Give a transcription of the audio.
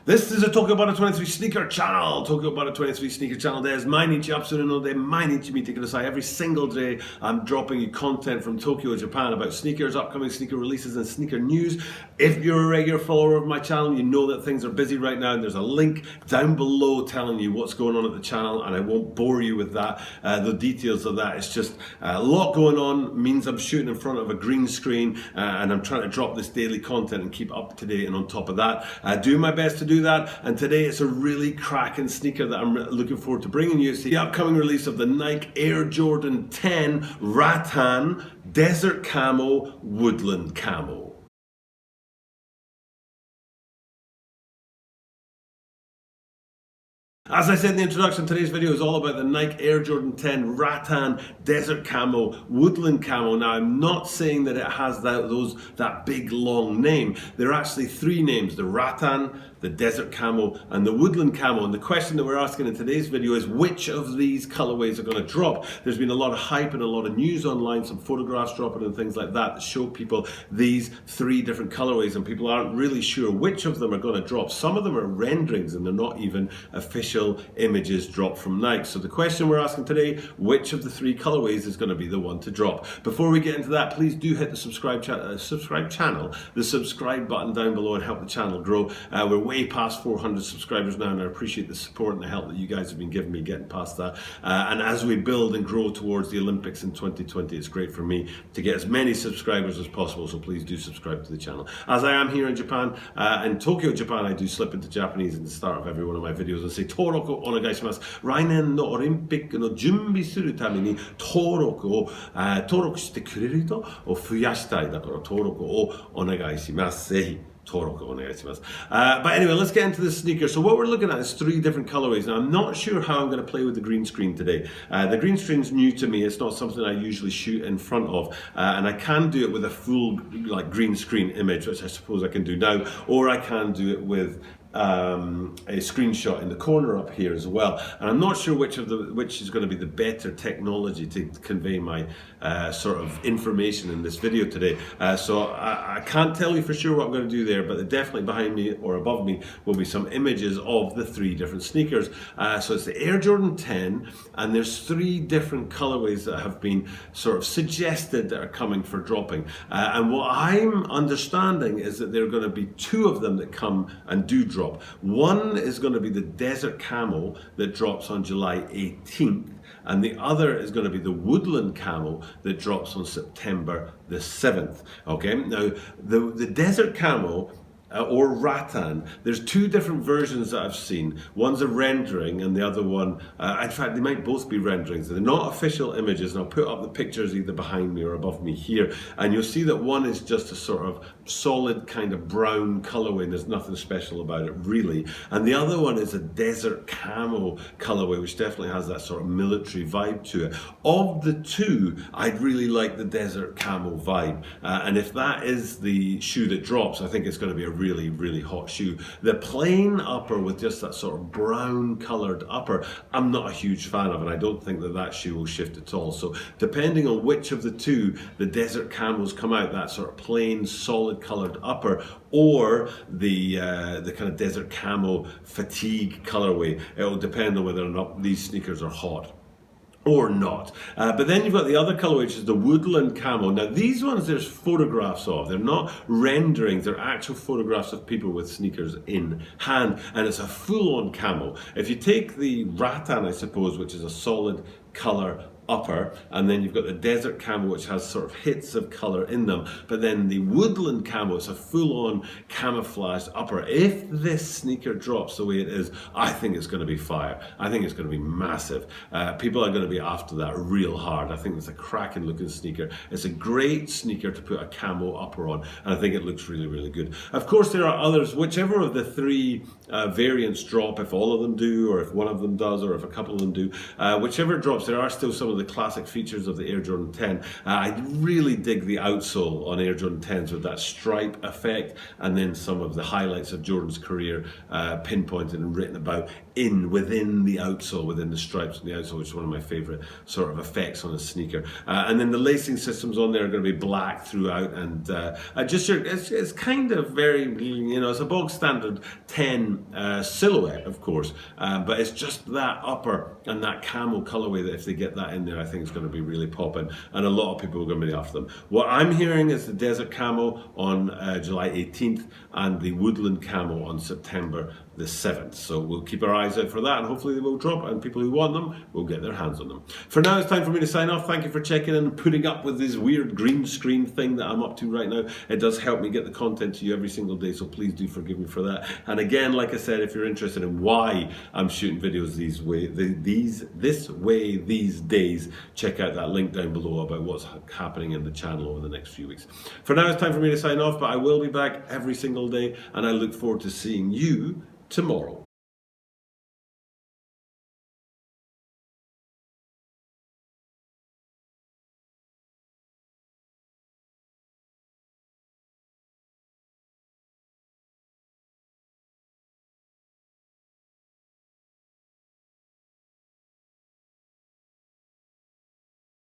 This is a Tokyo Butter 23 sneaker channel. Tokyo Butter 23 sneaker channel です。毎日アップするので毎日見てください。Every single day I'm dropping you content from Tokyo, Japan about sneakers, upcoming sneaker releases and sneaker news. If you're a regular follower of my channel, you know that things are busy right now and there's a link down below telling you what's going on at the channel, and I won't bore you with that. The details of that. It's just a lot going on, means I'm shooting in front of a green screen and I'm trying to drop this daily content and keep up to date, and on top of that, do my best to do that. And today it's a really cracking sneaker that I'm looking forward to bringing you. It's the upcoming release of the Nike Air Jordan 10 Rattan Desert Camo Woodland Camo. As I said in the introduction, today's video is all about the Nike Air Jordan 10 Rattan Desert Camo Woodland Camo. Now, I'm not saying that it has that big long name. There are actually three names: the Rattan, the Desert Camo, and the Woodland Camo. And the question that we're asking in today's video is which of these colorways are going to drop. There's been a lot of hype and a lot of news online, some photographs dropping and things like that show people these three different colorways, and people aren't really sure which of them are going to drop. Some of them are renderings and they're not even official images dropped from Nike. So the question we're asking today, which of the three colorways is going to be the one to drop? Before we get into that, please do hit the subscribe channel, the subscribe button down below, and help the channel grow. We're way past 400 subscribers now, and I appreciate the support and the help that you guys have been giving me getting past that. And as we build and grow towards the Olympics in 2020, it's great for me to get as many subscribers as possible, so please do subscribe to the channel. As I am here in Japan, in Tokyo, Japan, I do slip into Japanese at the start of every one of my videos and say 登録お願いします。来年のオリンピックの準備するために登録してくれる人を増やしたい。だから登録をお願いします。ぜひ。But anyway, let's get into this sneaker. So what we're looking at is three different colorways. Now, I'm not sure how I'm going to play with the green screen today. The green screen's new to me. It's not something I usually shoot in front of. And I can do it with a full green screen image, which I suppose I can do now. Or I can do it with a screenshot in the corner up here as well, and I'm not sure which is going to be the better technology to convey my sort of information in this video today. So I can't tell you for sure what I'm going to do there, but definitely behind me or above me will be some images of the three different sneakers. So it's the Air Jordan 10, and there's three different colorways that have been sort of suggested that are coming for dropping. And what I'm understanding is that there are going to be two of them that come and do drop. One is going to be the Desert Camo that drops on July 18th, and the other is going to be the Woodland Camo that drops on September the 7th. Okay, now the Desert Camo or Rattan, there's two different versions that I've seen. One's a rendering and the other one, in fact they might both be renderings. They're not official images, and I'll put up the pictures either behind me or above me here, and you'll see that one is just a sort of solid kind of brown colorway and there's nothing special about it really, and the other one is a Desert Camo colorway which definitely has that sort of military vibe to it. Of the two, I'd really like the Desert Camo vibe, and if that is the shoe that drops, I think it's going to be a really hot shoe. The plain upper with just that sort of brown colored upper, I'm not a huge fan of, and I don't think that shoe will shift at all. So depending on which of the two the Desert Camos come out, that sort of plain solid colored upper or the kind of Desert Camo fatigue colorway, it will depend on whether or not these sneakers are hot or not. But then you've got the other color, which is the Woodland Camo. Now these ones there's photographs of. They're not renderings, they're actual photographs of people with sneakers in hand, and it's a full-on camo. If you take the Rattan, I suppose, which is a solid color upper, and then you've got the Desert Camo which has sort of hits of color in them, but then the Woodland Camo, it's a full-on camouflaged upper. If this sneaker drops the way it is, I think it's going to be fire. I think it's going to be massive. People are going to be after that real hard. I think it's a cracking looking sneaker. It's a great sneaker to put a camo upper on, and I think it looks really good. Of course there are others, whichever of the three variants drop, if all of them do, or if one of them does, or if a couple of them do, whichever drops, there are still some of of the classic features of the Air Jordan 10. I really dig the outsole on Air Jordan 10s with that stripe effect, and then some of the highlights of Jordan's career pinpointed and written about within the outsole, within the stripes on the outsole, which is one of my favorite sort of effects on a sneaker. And then the lacing systems on there are going to be black throughout, and it's kind of very, it's a bog standard 10 silhouette, of course, but it's just that upper and that camo colorway that if they get that in there, I think it's going to be really popping, and a lot of people are going to be after them. What I'm hearing is the Desert Camo on July 18th and the Woodland Camo on September the 7th. So we'll keep our eyes out for that, and hopefully they will drop, and people who want them will get their hands on them. For now, it's time for me to sign off. Thank you for checking in and putting up with this weird green screen thing that I'm up to right now. It does help me get the content to you every single day, so please do forgive me for that. And again, like I said, if you're interested in why I'm shooting videos this way these days, check out that link down below about what's happening in the channel over the next few weeks. For now, it's time for me to sign off, but I will be back every single day, and I look forward to seeing you tomorrow.